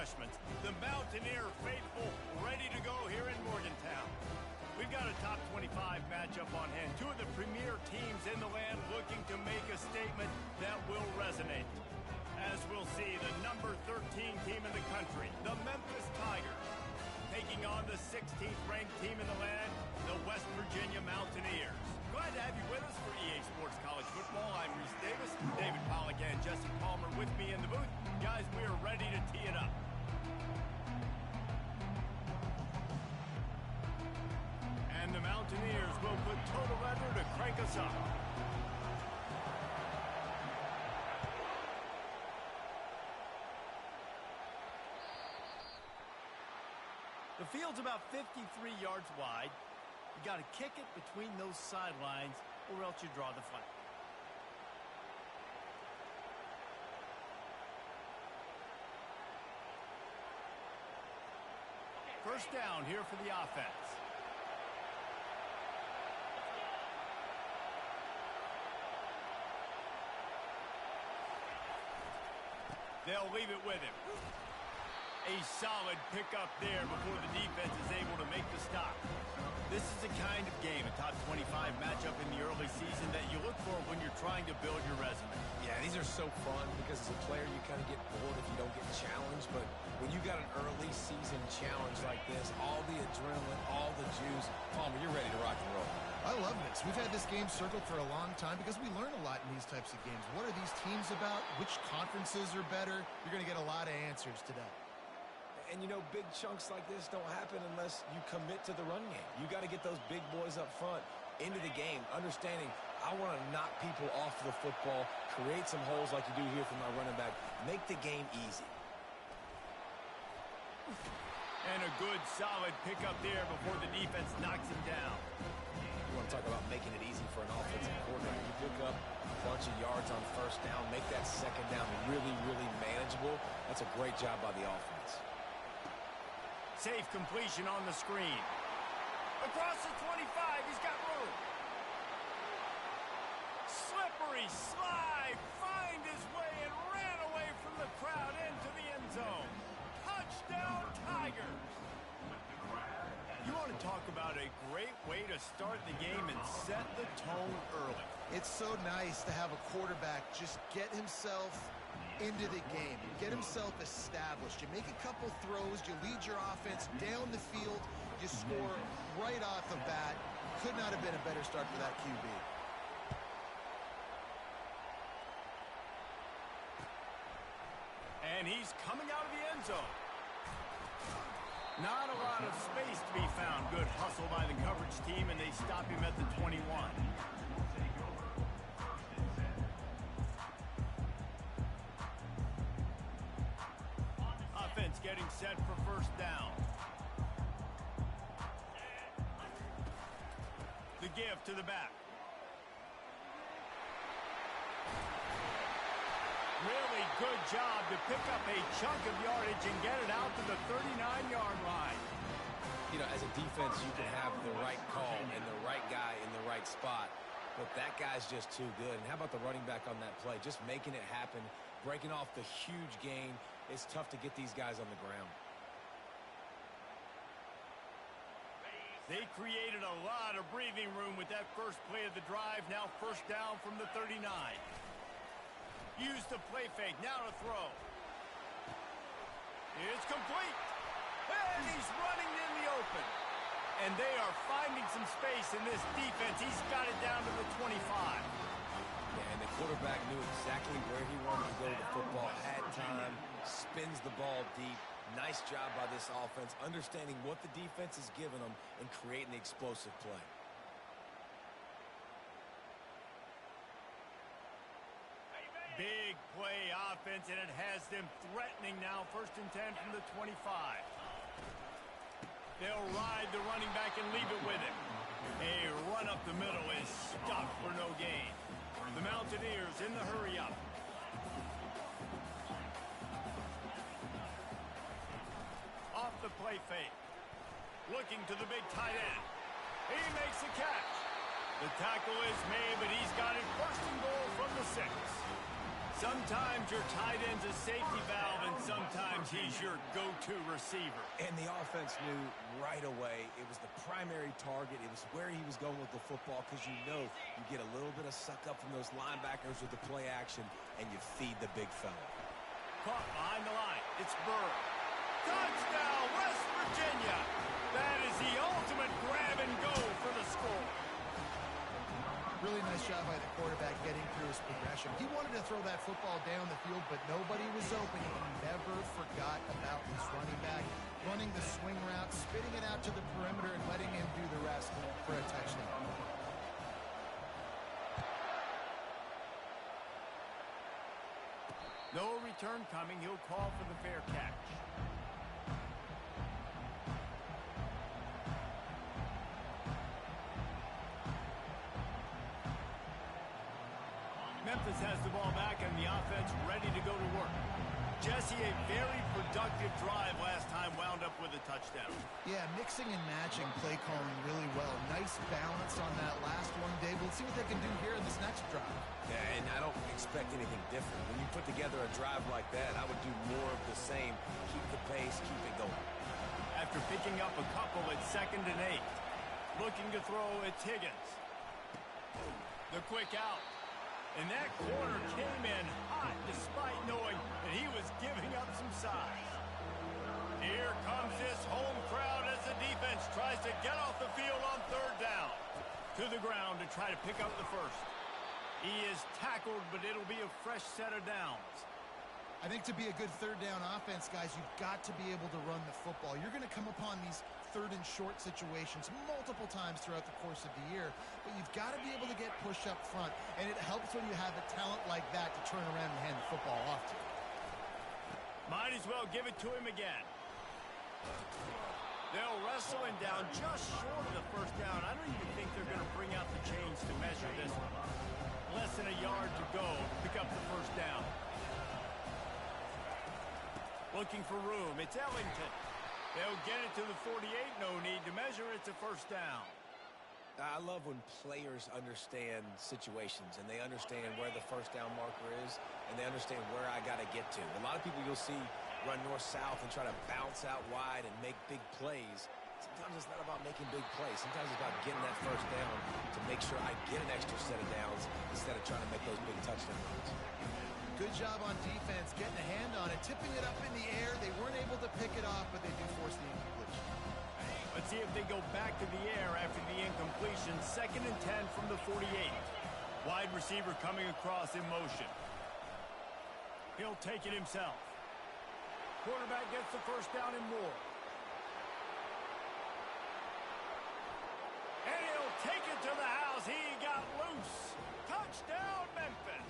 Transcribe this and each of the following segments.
refreshments. The Mountaineer faithful ready to go here in Morgantown. We've got a top 25 matchup on hand. Two of the premier teams in the land looking to make a statement that will resonate. As we'll see, the number 13 team in the country, the Memphis Tigers, taking on the 16th ranked team in the land, the West Virginia Mountaineers. Glad to have you with us for EA Sports College Football. I'm Reese Davis, David Pollack and Jesse Palmer with me in the booth. Guys, we are ready to tee it up. And the Mountaineers will put total leather to crank us up. The field's about 53 yards wide. You got to kick it between those sidelines or else you draw the flag. First down here for the offense. They'll leave it with him. A solid pickup there before the defense is able to make the stop. This is the kind of game, a top 25 matchup in the early season, that you look for when you're trying to build your resume. Yeah, these are so fun because as a player you kind of get bored if you don't get challenged. But when you got an early season challenge like this, all the adrenaline, all the juice, Palmer, you're ready to rock and roll. I love this. We've had this game circled for a long time because we learn a lot in these types of games. What are these teams about? Which conferences are better? You're going to get a lot of answers today. And, you know, big chunks like this don't happen unless you commit to the run game. You got to get those big boys up front into the game, understanding I want to knock people off the football, create some holes like you do here from my running back, make the game easy. And a good, solid pickup there before the defense knocks him down. You want to talk about making it easy for an offensive coordinator. You pick up a bunch of yards on first down, make that second down really, really manageable. That's a great job by the offense. Safe completion on the screen. Across the 25, he's got room. Slippery slide, find his way and ran away from the crowd into the end zone. Touchdown, Tigers. You want to talk about a great way to start the game and set the tone early. It's so nice to have a quarterback just get himself into the game, get himself established. You make a couple throws, you lead your offense down the field, you score right off the bat. Could not have been a better start for that QB. And he's coming out of the end zone. Not a lot of space to be found. Good hustle by the coverage team, and they stop him at the 21. Offense getting set for first down. The give to the back. Really good job to pick up a chunk of yardage and get it out to the 39-yard line. You know, as a defense, you can have the right call and the right guy in the right spot, but that guy's just too good. And how about the running back on that play? Just making it happen, breaking off the huge gain. It's tough to get these guys on the ground. They created a lot of breathing room with that first play of the drive. Now first down from the 39. Use the play fake. Now to throw. It's complete. And he's running in the open. And they are finding some space in this defense. He's got it down to the 25. Yeah, and the quarterback knew exactly where he wanted to go with the football, had time, spins the ball deep. Nice job by this offense, understanding what the defense is giving them and creating the explosive play. Big play offense, and it has them threatening now. First and 10 from the 25. They'll ride the running back and leave it with him. A run up the middle is stopped for no gain. The Mountaineers in the hurry up. Off the play fake. Looking to the big tight end. He makes the catch. The tackle is made, but he's got it first and goal from the 6. Sometimes your tight end's a safety valve, and sometimes means he's your go-to receiver. And the offense knew right away it was the primary target. It was where he was going with the football because you know you get a little bit of suck up from those linebackers with the play action, and you feed the big fella. Caught behind the line. It's Burr. Touchdown, West Virginia. That is the ultimate grab and go for the score. Really nice job by the quarterback getting through his progression. He wanted to throw that football down the field, but nobody was open. He never forgot about his running back, running the swing route, spitting it out to the perimeter, and letting him do the rest for a touchdown. No return coming. He'll call for the fair catch. Memphis has the ball back and the offense ready to go to work. Jesse, a very productive drive last time, wound up with a touchdown. Yeah, mixing and matching play calling really well. Nice balance on that last one, Dave. Let's see what they can do here in this next drive. Yeah, and I don't expect anything different. When you put together a drive like that, I would do more of the same. Keep the pace, keep it going. After picking up a couple at 2nd and 8. Looking to throw, it's Higgins. The quick out. And that corner came in hot despite knowing that he was giving up some size. Here comes this home crowd as the defense tries to get off the field on 3rd down. To the ground to try to pick up the first. He is tackled, but it'll be a fresh set of downs. I think to be a good 3rd down offense, guys, you've got to be able to run the football. You're going to come upon these 3rd and short situations multiple times throughout the course of the year, but you've got to be able to get push up front, and it helps when you have a talent like that to turn around and hand the football off to. Might as well give it to him again. They'll wrestle him down just short of the 1st down. I don't even think they're going to bring out the chains to measure this one. Less than a yard to go to pick up the 1st down. Looking for room. It's Ellington. They'll get it to the 48. No need to measure. It's a 1st down. I love when players understand situations and they understand where the 1st down marker is and they understand where I got to get to. A lot of people you'll see run north-south and try to bounce out wide and make big plays. Sometimes it's not about making big plays. Sometimes it's about getting that 1st down to make sure I get an extra set of downs instead of trying to make those big touchdown runs. Good job on defense, getting a hand on it, tipping it up in the air. They weren't able to pick it off, but they do force the incompletion. Let's see if they go back to the air after the incompletion. 2nd and 10 from the 48. Wide receiver coming across in motion. He'll take it himself. Quarterback gets the 1st down and more. And he'll take it to the house. He got loose. Touchdown, Memphis.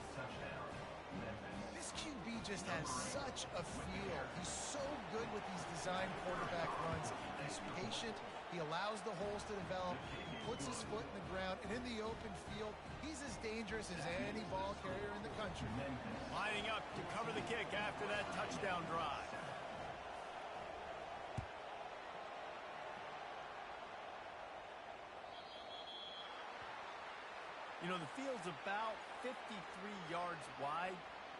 This QB just has such a feel. He's so good with these design quarterback runs. He's patient. He allows the holes to develop. He puts his foot in the ground. And in the open field, he's as dangerous as any ball carrier in the country. Lining up to cover the kick after that touchdown drive. You know, the field's about 53 yards wide.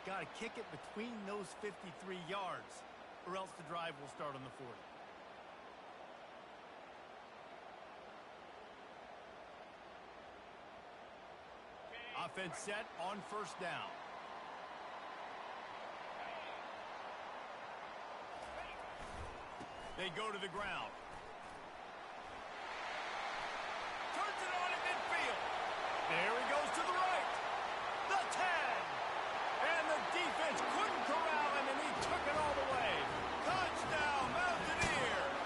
Got to kick it between those 53 yards, or else the drive will start on the 40. Offense set on 1st down. They go to the ground. Turns it on in midfield. There he goes to the right. The 10. And the defense couldn't corral him, and he took it all the way. Touchdown, Mountaineers.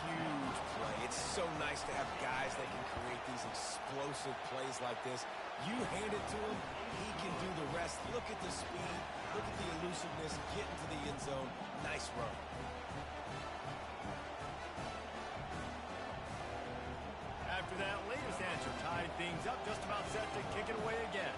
Huge play. It's so nice to have guys that can create these explosive plays like this. You hand it to him, he can do the rest. Look at the speed. Look at the elusiveness. Get into the end zone. Nice run. After that latest answer tied things up, just about set to kick it away again.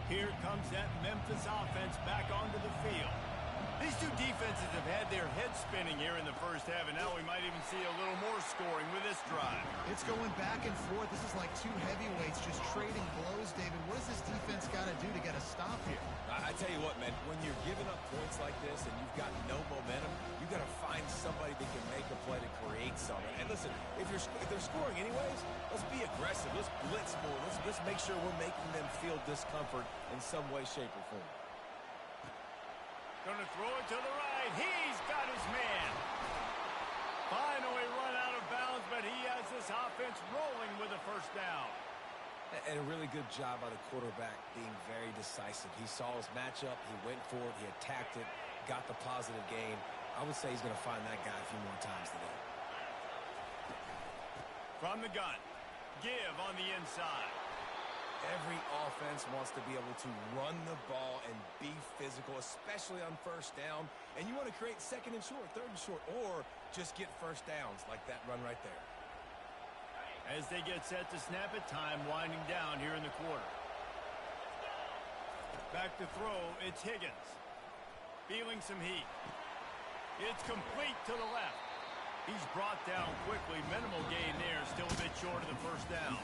Here comes that Memphis offense back onto the field. These two defenses have had their heads spinning here in the first half, and now we might even see a little more scoring with this drive. It's going back and forth. This is like two heavyweights just trading blows, David. What does this defense got to do to get a stop here? I tell you what, man, when you're giving up points like this and you've got no momentum, you got to find somebody that can make a play to create something. And listen, if they're scoring anyways, let's be aggressive. Let's blitz more. Let's make sure we're making them feel discomfort in some way, shape, or form. Going to throw it to the right. He's got his man. Finally run out of bounds, but he has this offense rolling with a first down. And a really good job by the quarterback being very decisive. He saw his matchup. He went for it. He attacked it, got the positive gain. I would say he's going to find that guy a few more times today. From the gun. Give on the inside. Every offense wants to be able to run the ball and be physical, especially on first down. And you want to create second and short, third and short, or just get first downs like that run right there. As they get set to snap it, time winding down here in the quarter. Back to throw, it's Higgins. Feeling some heat. It's complete to the left. He's brought down quickly. Minimal gain there, still a bit short of the first down.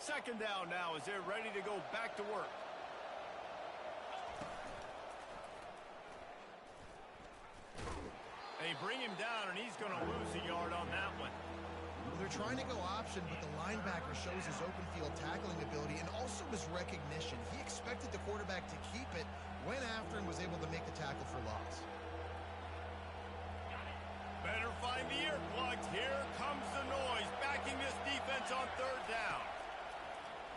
Second down now as they're ready to go back to work. They bring him down, and he's going to lose a yard on that one. Well, they're trying to go option, but the linebacker shows his open field tackling ability and also his recognition. He expected the quarterback to keep it, went after and was able to make the tackle for loss. Better find the earplugs. Here comes the noise, backing this defense on third down.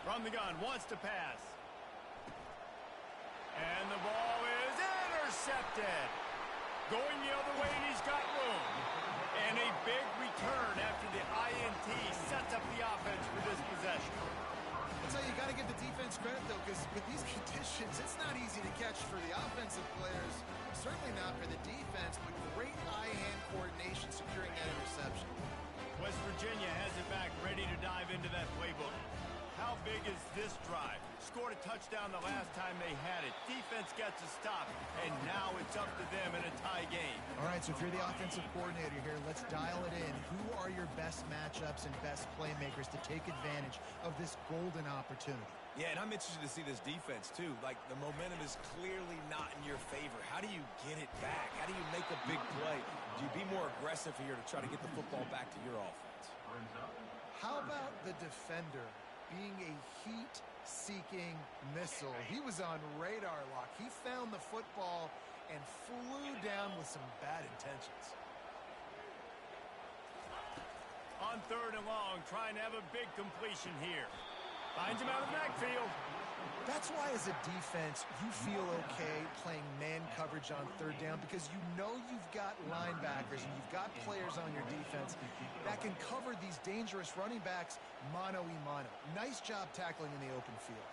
From the gun, wants to pass. And the ball is intercepted. Going the other way, and he's got room. And a big return after the INT sets up the offense for this possession. I'll tell you, you got to give the defense credit, though, because with these conditions, it's not easy to catch for the offensive players. Certainly not for the defense, but great eye-hand coordination securing that interception. West Virginia has it back, ready to dive into that playbook. How big is this drive? Scored a touchdown the last time they had it. Defense gets a stop, and now it's up to them in a tie game. All right, so if you're the offensive coordinator here, let's dial it in. Who are your best matchups and best playmakers to take advantage of this golden opportunity? Yeah, and I'm interested to see this defense, too. Like, the momentum is clearly not in your favor. How do you get it back? How do you make a big play? Do you be more aggressive here to try to get the football back to your offense? How about the defender being a heat-seeking missile? He was on radar lock. He found the football and flew down with some bad intentions. On third and long, trying to have a big completion here. Finds him out of the backfield. That's why as a defense, you feel okay playing man coverage on third down because you know you've got linebackers and you've got players on your defense that can cover these dangerous running backs mano-a-mano. Nice job tackling in the open field.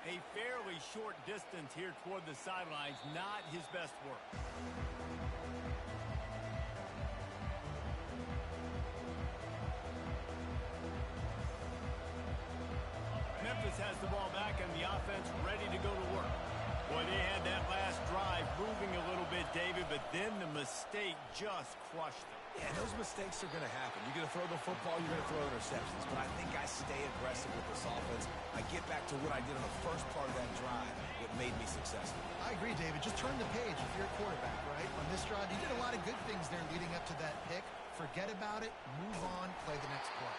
A fairly short distance here toward the sidelines, not his best work. Memphis has the ball back and the offense ready to go to work. Boy, they had that last drive moving a little bit, David, but then the mistake just crushed them. Yeah, those mistakes are going to happen. You're going to throw the football, you're going to throw interceptions. But I think I stay aggressive with this offense. I get back to what I did on the first part of that drive that made me successful. I agree, David. Just turn the page if you're a quarterback, right? On this drive, you did a lot of good things there leading up to that pick. Forget about it, move on, play the next play.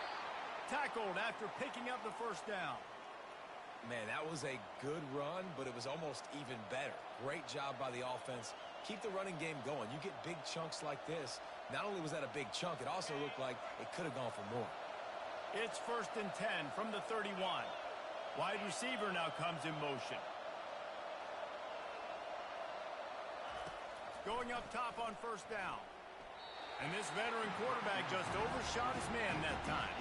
Tackled after picking up the first down. Man, that was a good run, but it was almost even better. Great job by the offense. Keep the running game going. You get big chunks like this. Not only was that a big chunk, it also looked like it could have gone for more. It's 1st and 10 from the 31. Wide receiver now comes in motion. Going up top on first down. And this veteran quarterback just overshot his man that time.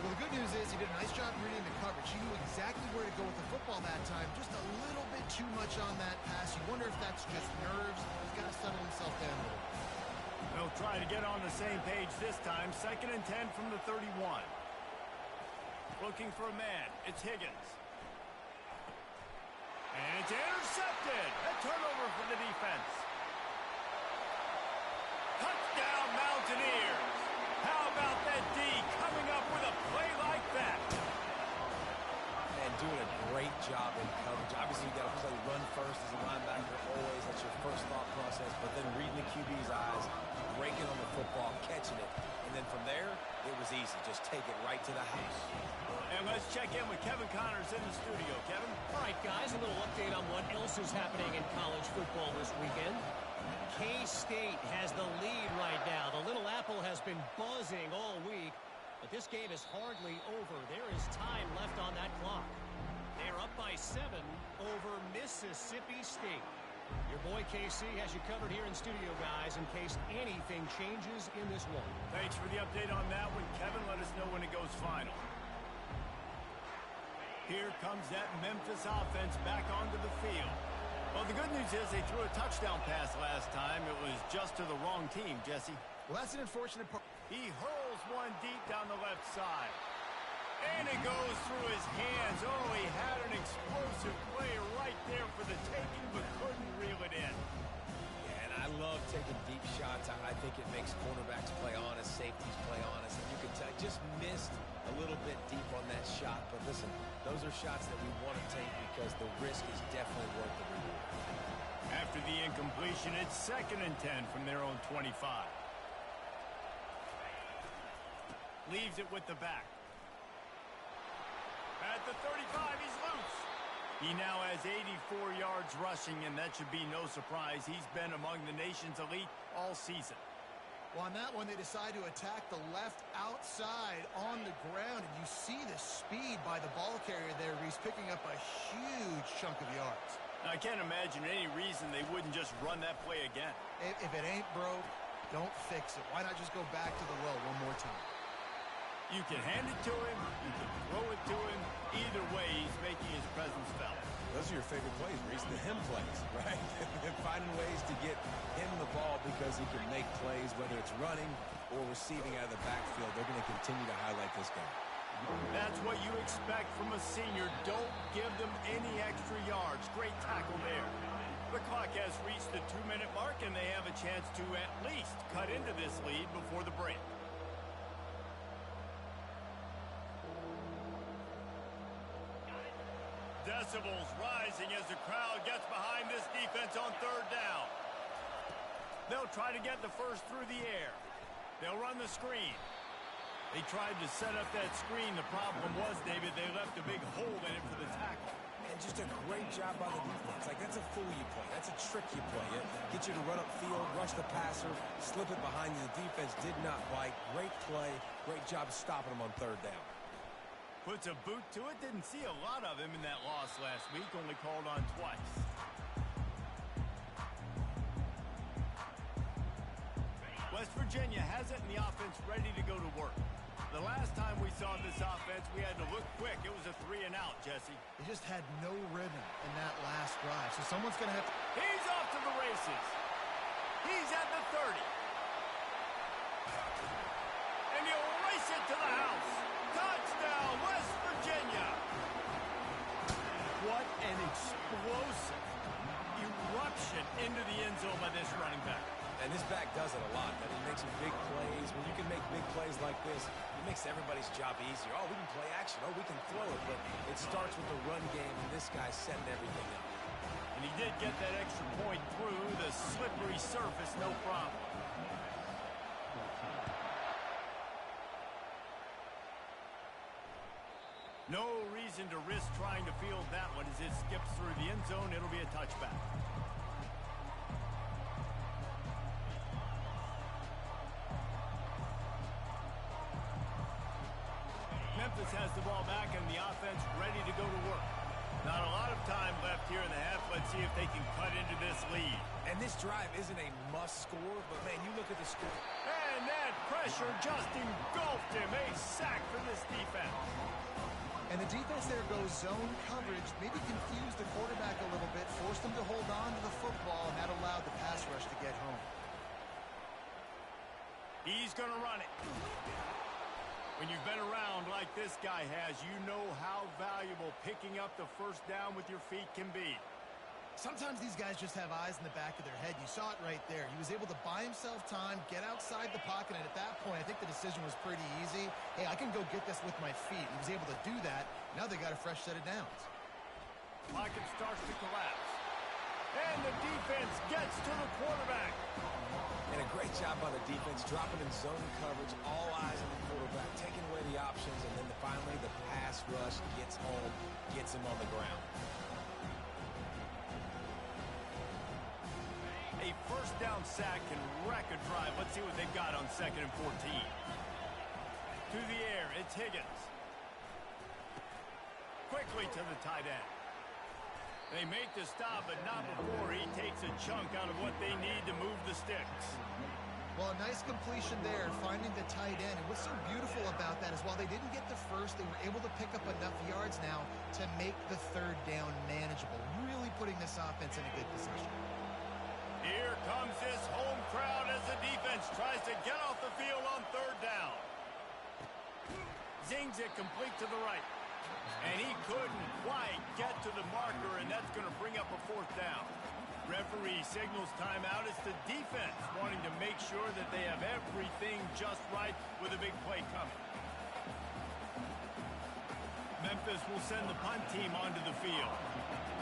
Well, the good news is he did a nice job reading the coverage. He knew exactly where to go with the football that time. Just a little bit too much on that pass. You wonder if that's just nerves. He's got to settle himself down a little. They'll try to get on the same page this time. 2nd and 10 from the 31. Looking for a man. It's Higgins. And it's intercepted. A turnover for the defense. Touchdown, Mountaineers. How about that D coming up with a play like that? And doing a great job in coverage. Obviously, you got to play run first as a linebacker always. That's your first thought process. But then reading the QB's eyes, breaking on the football, catching it. And then from there, it was easy. Just take it right to the house. And let's check in with Kevin Connors in the studio. Kevin? All right, guys, a little update on what else is happening in college football this weekend. K-State has the lead right now. The Little Apple has been buzzing all week, but this game is hardly over. There is time left on that clock. They're up by 7 over Mississippi State. Your boy KC has you covered here in studio, guys, in case anything changes in this one. Thanks for the update on that one, Kevin. Let us know when it goes final. Here comes that Memphis offense back onto the field. Well, the good news is they threw a touchdown pass last time. It was just to the wrong team, Jesse. Well, that's an unfortunate part. He hurls one deep down the left side. And it goes through his hands. Oh, he had an explosive play right there for the taking, but couldn't reel it in. Yeah, and I love taking deep shots. I think it makes cornerbacks play honest, safeties play honest. And you can tell, just missed a little bit deep on that shot. But listen, those are shots that we want to take because the risk is definitely worth the reward. After the incompletion, it's 2nd and 10 from their own 25. Leaves it with the back. At the 35, he's loose. He now has 84 yards rushing, and that should be no surprise. He's been among the nation's elite all season. Well, on that one, they decide to attack the left outside on the ground, and you see the speed by the ball carrier there. He's picking up a huge chunk of yards. Now, I can't imagine any reason they wouldn't just run that play again. If it ain't broke, don't fix it. Why not just go back to the well one more time? You can hand it to him, you can throw it to him. Either way, he's making his presence felt. Those are your favorite plays, Reese, the him plays, right? And finding ways to get him the ball because he can make plays, whether it's running or receiving out of the backfield. They're going to continue to highlight this guy. That's what you expect from a senior. Don't give them any extra yards. Great tackle there. The clock has reached the 2-minute mark, and they have a chance to at least cut into this lead before the break. Decibels rising as the crowd gets behind this defense on 3rd down. They'll try to get the first through the air. They'll run the screen. They tried to set up that screen. The problem was, David, they left a big hole in it for the tackle. And just a great job by the defense. Like, that's a fool you play. That's a trick you play. It get you to run upfield, rush the passer, slip it behind you. The defense did not bite. Great play. Great job stopping them on 3rd down. Puts a boot to it. Didn't see a lot of him in that loss last week. Only called on twice. West Virginia has it in the offense ready to go to work. The last time we saw this offense, we had to look quick. It was a 3-and-out, Jesse. They just had no rhythm in that last drive, so someone's going to have to... He's off to the races. He's at the 30. And he'll race it to the house. Touchdown, West Virginia. What an explosive eruption into the end zone by this running back. And this back does it a lot. I mean, he makes some big plays. When you can make big plays like this, it makes everybody's job easier. Oh, we can play action. Oh, we can throw it. But it starts with the run game, and this guy's setting everything up. And he did get that extra point through the slippery surface, no problem. No reason to risk trying to field that one as it skips through the end zone. It'll be a touchback. Memphis has the ball back and the offense ready to go to work. Not a lot of time left here in the half. Let's see if they can cut into this lead. And this drive isn't a must score, but, man, you look at the score. And that pressure just engulfed him. A sack for this defense. And the defense there goes zone coverage, maybe confused the quarterback a little bit, forced him to hold on to the football, and that allowed the pass rush to get home. He's going to run it. When you've been around like this guy has, you know how valuable picking up the first down with your feet can be. Sometimes these guys just have eyes in the back of their head. You saw it right there. He was able to buy himself time, get outside the pocket, and at that point, I think the decision was pretty easy. Hey, I can go get this with my feet. He was able to do that. Now they got a fresh set of downs. Pocket starts to collapse. And the defense gets to the quarterback. And a great job by the defense, dropping in zone coverage, all eyes on the quarterback, taking away the options, and then finally the pass rush gets home, gets him on the ground. A first down sack can wreck a drive. Let's see what they've got on 2nd and 14. To the air, it's Higgins. Quickly to the tight end. They make the stop, but not before he takes a chunk out of what they need to move the sticks. Well, a nice completion there, finding the tight end. And what's so beautiful about that is while they didn't get the first, they were able to pick up enough yards now to make the third down manageable. Really putting this offense in a good position. Here comes this home crowd as the defense tries to get off the field on 3rd down. Zings it complete to the right. And he couldn't quite get to the marker, and that's going to bring up a 4th down. Referee signals timeout. It's the defense wanting to make sure that they have everything just right with a big play coming. Memphis will send the punt team onto the field.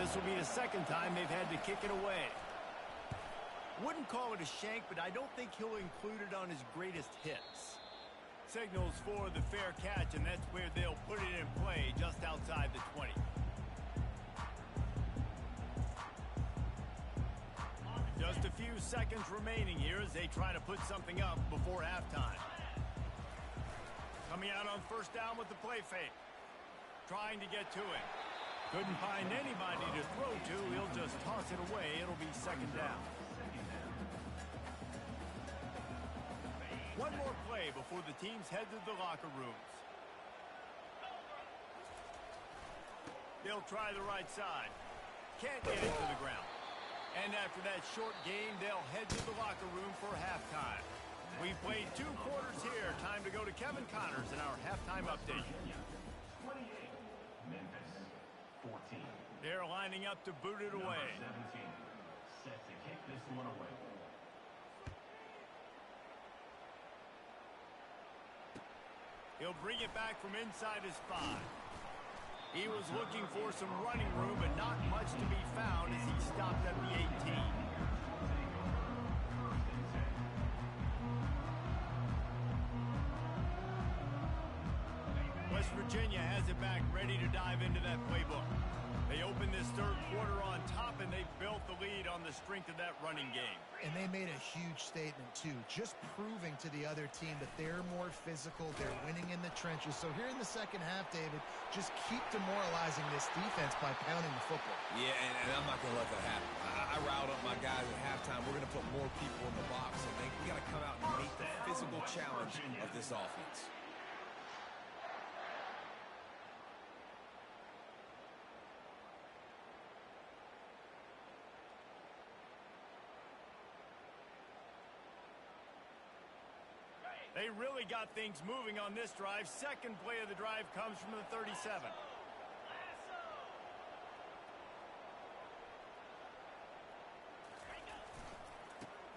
This will be the 2nd time they've had to kick it away. Wouldn't call it a shank, but I don't think he'll include it on his greatest hits. Signals for the fair catch, and that's where they'll put it in play just outside the 20. Just a few seconds remaining here as they try to put something up before halftime. Coming out on 1st down with the play fake. Trying to get to it. Couldn't find anybody to throw to. He'll just toss it away. It'll be 2nd down. One more play before the teams head to the locker rooms. They'll try the right side. Can't get it to the ground. And after that short game, they'll head to the locker room for halftime. We've played 2 quarters here. Time to go to Kevin Connors in our halftime update. 28, Memphis, 14. They're lining up to boot it away. 17, set to kick this one away. He'll bring it back from inside his 5. He was looking for some running room, but not much to be found as he stopped at the 18. West Virginia has it back, ready to dive into that playbook. They open this 3rd quarter on top, and they've built the lead on the strength of that running game. And they made a huge statement, too, just proving to the other team that they're more physical, they're winning in the trenches. So here in the 2nd half, David, just keep demoralizing this defense by pounding the football. Yeah, and I'm not going to let that happen. I riled up my guys at halftime. We're going to put more people in the box, and we got to come out and meet the physical challenge of this offense. They really got things moving on this drive. 2nd play of the drive comes from the 37.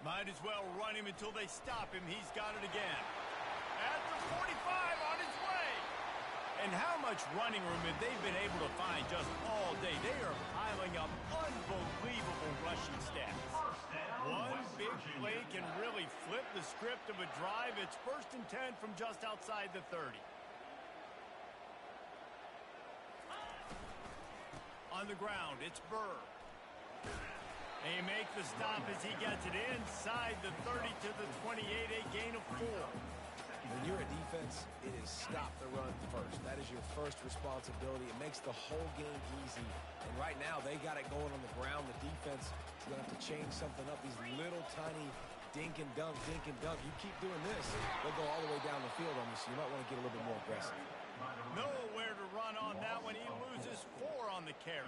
Might as well run him until they stop him. He's got it again. At the 45 on his way. And how much running room have they been able to find just all day? They are piling up unbelievable rushing stats. One big play can really flip the script of a drive. It's 1st and 10 from just outside the 30. On the ground, it's Burr. They make the stop as he gets it inside the 30 to the 28, a gain of 4. When you're a defense, it is stop the run first. That is your first responsibility. It makes the whole game easy. And right now, they got it going on the ground. The defense is going to have to change something up. These little tiny dink and dunk, dink and dunk. You keep doing this, they'll go all the way down the field on you, so you might want to get a little bit more aggressive. Nowhere to run on that when he loses 4 on the carry.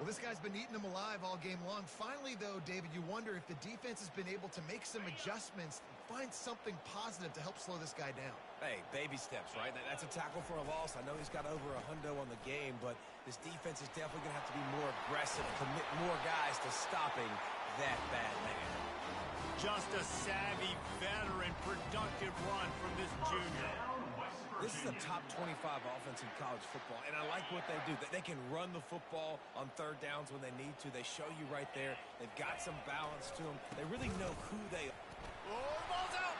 Well, this guy's been eating them alive all game long. Finally, though, David, you wonder if the defense has been able to make some adjustments, find something positive to help slow this guy down. Hey, baby steps, right? That's a tackle for a loss. I know he's got over a hundo on the game, but this defense is definitely going to have to be more aggressive, commit more guys to stopping that bad man. Just a savvy, veteran, productive run from this junior. This is a top 25 offense in college football, and I like what they do. They can run the football on third downs when they need to. They show you right there. They've got some balance to them. They really know who they are. Oh, ball's out!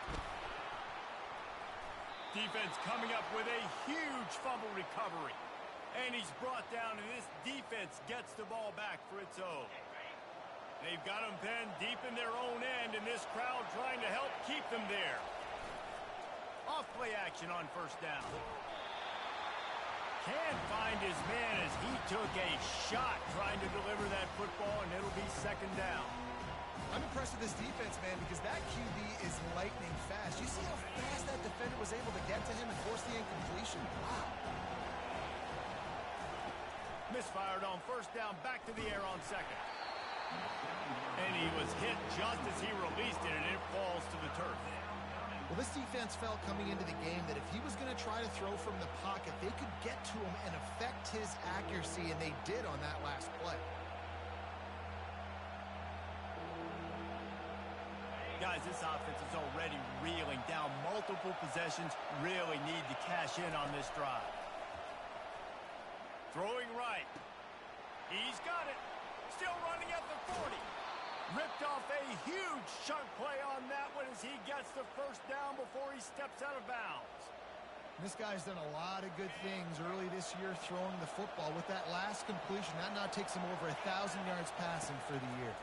Defense coming up with a huge fumble recovery. And he's brought down, and this defense gets the ball back for its own. They've got them pinned deep in their own end, and this crowd trying to help keep them there. Off-play action on first down. Can't find his man as he took a shot trying to deliver that football, and it'll be second down. I'm impressed with this defense, man, because that QB is lightning fast. You see how fast that defender was able to get to him and force the incompletion? Wow. Misfired on first down, back to the air on second. And he was hit just as he released it, and it falls to the turf. Well, this defense felt coming into the game that if he was going to try to throw from the pocket, they could get to him and affect his accuracy, and they did on that last play. Guys, this offense is already reeling down multiple possessions. Really need to cash in on this drive. Throwing right. He's got it. Still running at the 40. Ripped off a huge chunk play on that one as he gets the first down before he steps out of bounds. This guy's done a lot of good things early this year throwing the football. With that last completion, that now takes him over 1,000 yards passing for the year.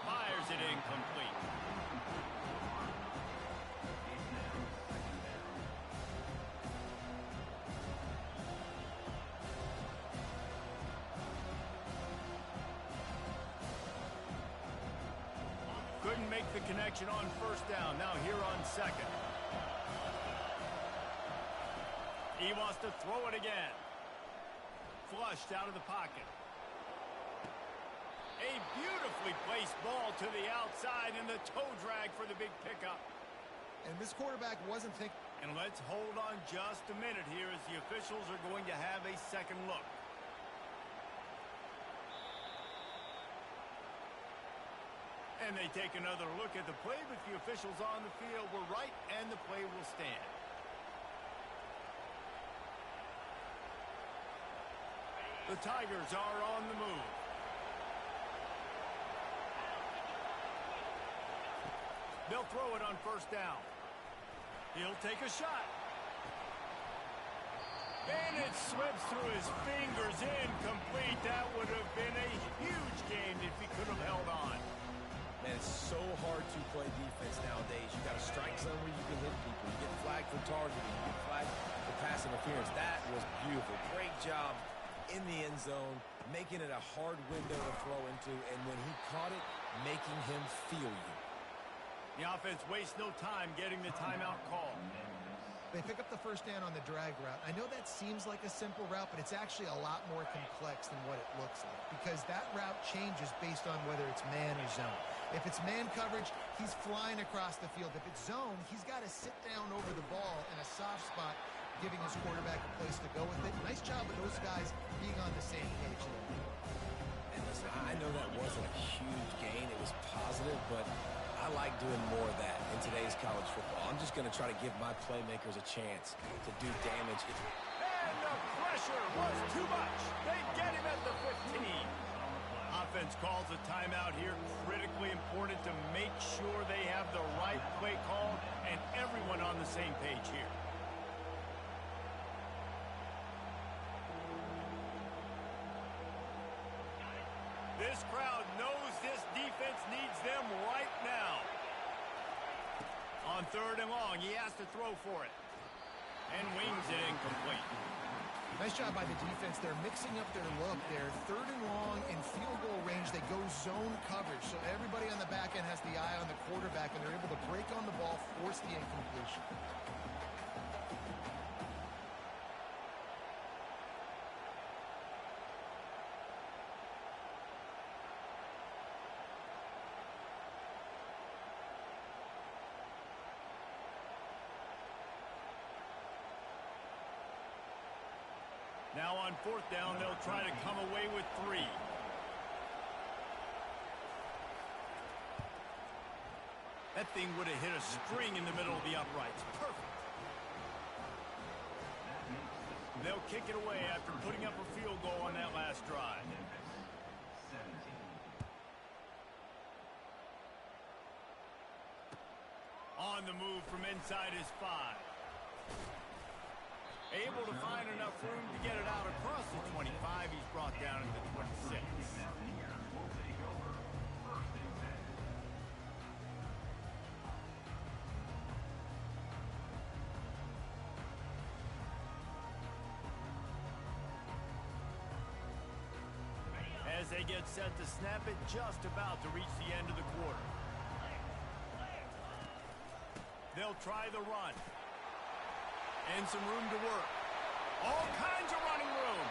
Fires it incomplete. Couldn't make the connection on first down. Now here on second. He wants to throw it again. Flushed out of the pocket. A beautifully placed ball to the outside and the toe drag for the big pickup. And this quarterback wasn't thinking. And let's hold on just a minute here as the officials are going to have a second look. And they take another look at the play, but the officials on the field were right, and the play will stand. The Tigers are on the move. They'll throw it on first down. He'll take a shot. And it slips through his fingers, incomplete. That would have been a huge game if he could have held on. Man, it's so hard to play defense nowadays. You got a strike zone where you can hit people. You get flagged for targeting. You get flagged for pass interference. That was beautiful. Great job in the end zone, making it a hard window to throw into, and when he caught it, making him feel you. The offense wastes no time getting the timeout call. They pick up the first down on the drag route. I know that seems like a simple route, but it's actually a lot more complex than what it looks like, because that route changes based on whether it's man or zone. If it's man coverage, he's flying across the field. If it's zone, he's got to sit down over the ball in a soft spot, giving his quarterback a place to go with it. Nice job of those guys being on the same page there. And listen, I know that wasn't a huge gain. It was positive, but I like doing more of that in today's college football. I'm just going to try to give my playmakers a chance to do damage. And the pressure was too much. They get him at the 15. Offense calls a timeout here. Critically important to make sure they have the right play call and everyone on the same page here. This crowd knows this defense needs them right now. On 3rd and long, he has to throw for it. And wings it incomplete. Nice job by the defense. They're mixing up their look. They're 3rd and long in field goal range. They go zone coverage. So everybody on the back end has the eye on the quarterback, and they're able to break on the ball, force the incompletion. Now on 4th down, they'll try to come away with 3. That thing would have hit a string in the middle of the uprights. Perfect. They'll kick it away after putting up a field goal on that last drive. On the move from inside his 5. Able to find enough room to get it out across the 25. He's brought down at the 26. As they get set to snap it, just about to reach the end of the quarter. They'll try the run. And some room to work. All kinds of running room.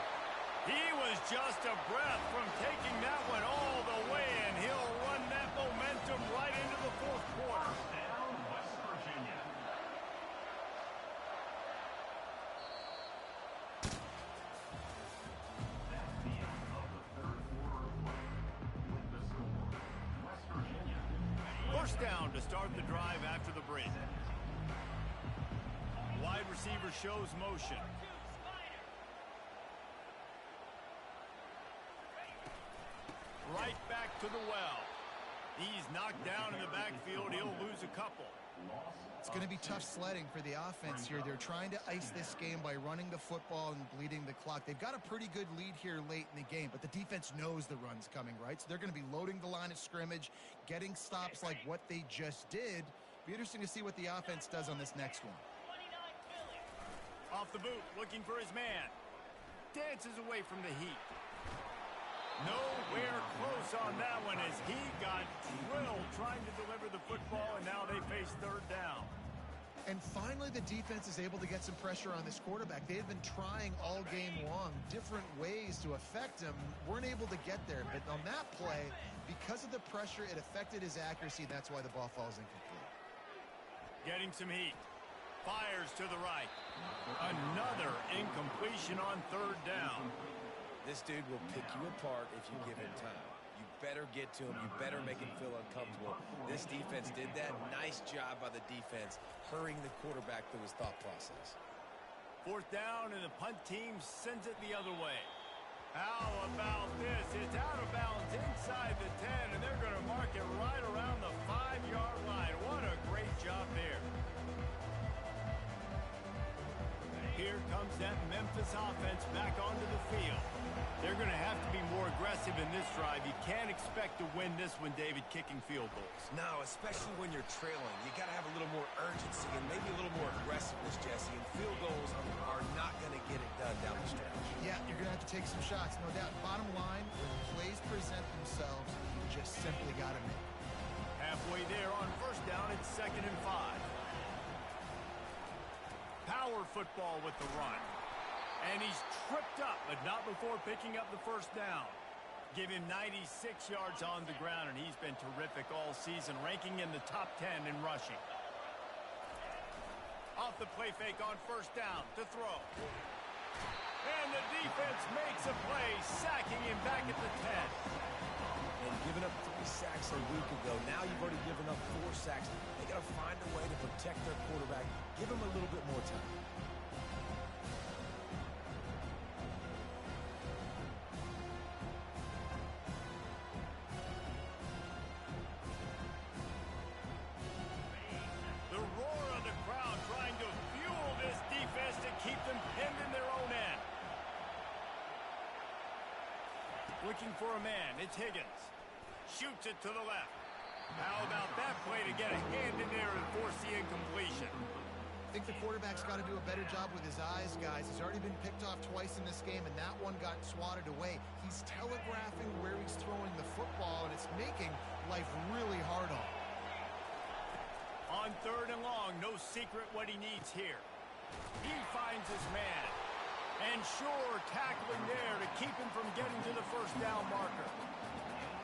He was just a breath from taking that one all the way, and he'll run that momentum right into the 4th quarter. Down, West Virginia. That's the end of the 3rd quarter of play. With the score, West Virginia. 1st down to start the drive after the break. Wide receiver shows motion. Right back to the well. He's knocked down in the backfield. He'll lose a couple. It's going to be tough sledding for the offense here. They're trying to ice this game by running the football and bleeding the clock. They've got a pretty good lead here late in the game, but the defense knows the run's coming, right? So they're going to be loading the line of scrimmage, getting stops like what they just did. Be interesting to see what the offense does on this next one. Off the boot, looking for his man. Dances away from the heat. Nowhere close on that one as he got drilled trying to deliver the football, and now they face 3rd down. And finally, the defense is able to get some pressure on this quarterback. They had been trying all game long different ways to affect him. Weren't able to get there. But on that play, because of the pressure, it affected his accuracy. That's why the ball falls incomplete. Getting some heat. Fires to the right. Another incompletion on 3rd down. This dude will pick you apart if you give him time. You better get to him. You better make him feel uncomfortable. This defense did that. Nice job by the defense, hurrying the quarterback through his thought process. 4th down, and the punt team sends it the other way. How about this? It's out of bounds inside the 10, and they're going to mark it right around the 5-yard line. What a great job there. Here comes that Memphis offense back onto the field. They're going to have to be more aggressive in this drive. You can't expect to win this one, David, kicking field goals. No, especially when you're trailing. You got to have a little more urgency and maybe a little more aggressiveness, Jesse. And field goals are not going to get it done down the stretch. Yeah, you're going to have to take some shots, no doubt. Bottom line, when plays present themselves, you just simply got to make. Halfway there on 1st down, it's 2nd and 5. Power football with the run. And he's tripped up, but not before picking up the 1st down. Give him 96 yards on the ground, and he's been terrific all season, ranking in the top 10 in rushing. Off the play fake on 1st down to throw. And the defense makes a play, sacking him back at the 10. And giving up 3 sacks a week ago. Now you've already given up 4 sacks. They got to find a way to protect their quarterback. Give him a little bit more time. The roar of the crowd trying to fuel this defense to keep them pinned in their own end. Looking for a man. It's Higgins. Shoots it to the left. How about that play to get a hand in there and force the incompletion? I think the quarterback's got to do a better job with his eyes, guys. He's already been picked off twice in this game, and that one got swatted away. He's telegraphing where he's throwing the football, and it's making life really hard on him. On 3rd and long, no secret what he needs here. He finds his man. And sure, tackling there to keep him from getting to the first down marker.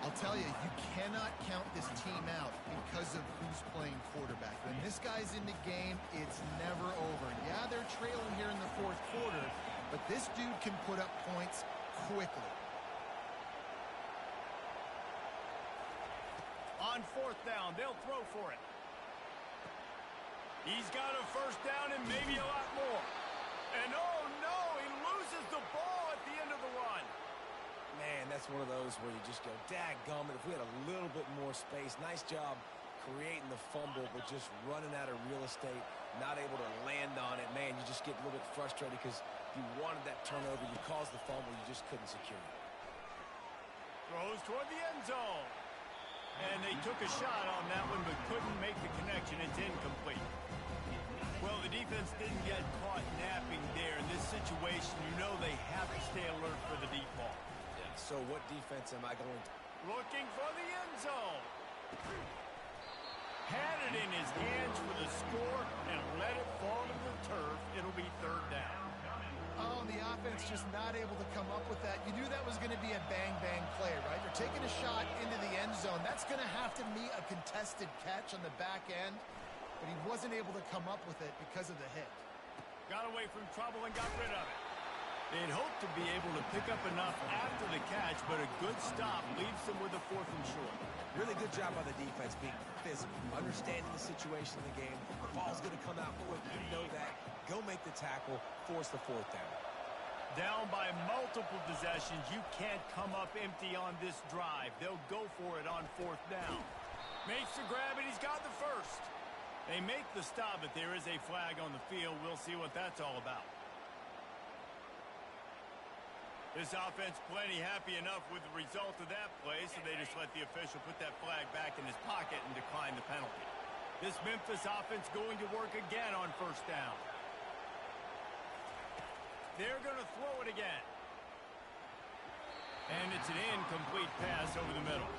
I'll tell you, you cannot count this team out because of who's playing quarterback. When this guy's in the game, it's never over. Yeah, they're trailing here in the 4th quarter, but this dude can put up points quickly. On 4th down, they'll throw for it. He's got a first down and maybe a lot more. And oh no, he loses the ball at the end of the run. Man, that's one of those where you just go, dadgummit, if we had a little bit more space. Nice job creating the fumble, but just running out of real estate, not able to land on it. Man, you just get a little bit frustrated because you wanted that turnover. You caused the fumble. You just couldn't secure it. Throws toward the end zone. And they took a shot on that one, but couldn't make the connection. It's incomplete. Well, the defense didn't get caught napping there. In this situation, you know they have to stay alert for the deep ball. Yeah, so what defense am I going to? Looking for the end zone. Had it in his hands for the score and let it fall to the turf. It'll be 3rd down. Oh, and the offense just not able to come up with that. You knew that was going to be a bang-bang play, right? They're taking a shot into the end zone. That's going to have to meet a contested catch on the back end, but he wasn't able to come up with it because of the hit. Got away from trouble and got rid of it. They'd hoped to be able to pick up enough after the catch, but a good stop leaves them with a 4th and short. Really good job by the defense being physical, understanding the situation in the game. The ball's going to come out quick. You know that. Go make the tackle, force the 4th down. Down by multiple possessions. You can't come up empty on this drive. They'll go for it on 4th down. Makes the grab, and he's got the first. They make the stop, but there is a flag on the field. We'll see what that's all about. This offense plenty happy enough with the result of that play, so they just let the official put that flag back in his pocket and decline the penalty. This Memphis offense going to work again on 1st down. They're going to throw it again. And it's an incomplete pass over the middle.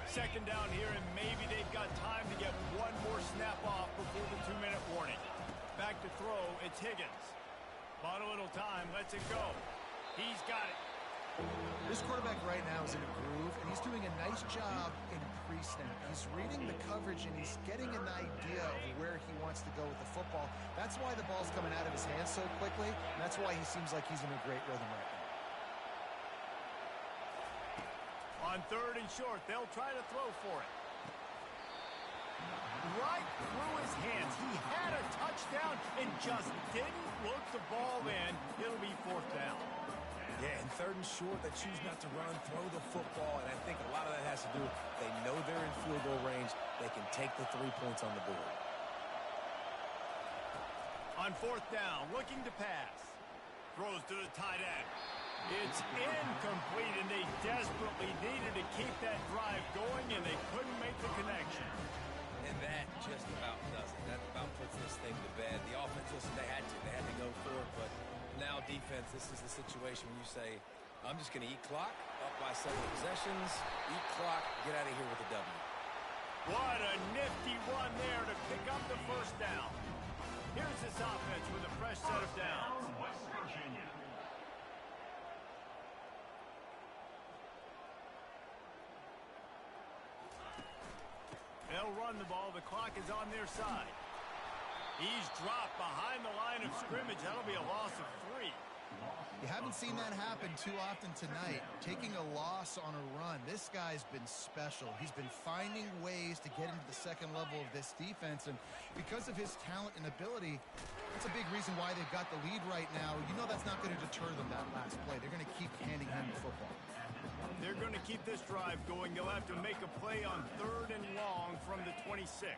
Second down here, and maybe they've got time to get one more snap off before the 2-minute warning. Back to throw, it's Higgins. Bought a little time, lets it go. He's got it. This quarterback right now is in a groove, and he's doing a nice job in pre-snap. He's reading the coverage, and he's getting an idea of where he wants to go with the football. That's why the ball's coming out of his hands so quickly, and that's why he seems like he's in a great rhythm right now. On 3rd and short, they'll try to throw for it. Right through his hands. He had a touchdown and just didn't look the ball in. It'll be 4th down. Yeah, and 3rd and short, they choose not to run, throw the football, and I think a lot of that has to do with they know they're in field goal range. They can take the 3 points on the board. On 4th down, looking to pass. Throws to the tight end. It's incomplete, and they desperately needed to keep that drive going, and they couldn't make the connection. And that just about does it. That about puts this thing to bed. The offense, listen, they had to go for it, but now defense, this is the situation when you say, I'm just going to eat clock, up by 7 possessions, eat clock, get out of here with a W. What a nifty run there to pick up the 1st down. Here's this offense with a fresh set of downs. West Virginia. They'll run the ball. The clock is on their side. He's dropped behind the line of scrimmage. That'll be a loss of 3. You haven't seen that happen too often tonight, taking a loss on a run. This guy's been special. He's been finding ways to get into the second level of this defense, and because of his talent and ability, that's a big reason why they've got the lead right now. You know that's not going to deter them, that last play. They're going to keep handing him the football. They're going to keep this drive going. They'll have to make a play on 3rd and long from the 26.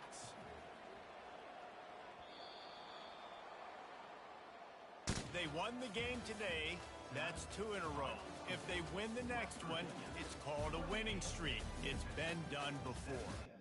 They won the game today. That's 2 in a row. If they win the next one, it's called a winning streak. It's been done before.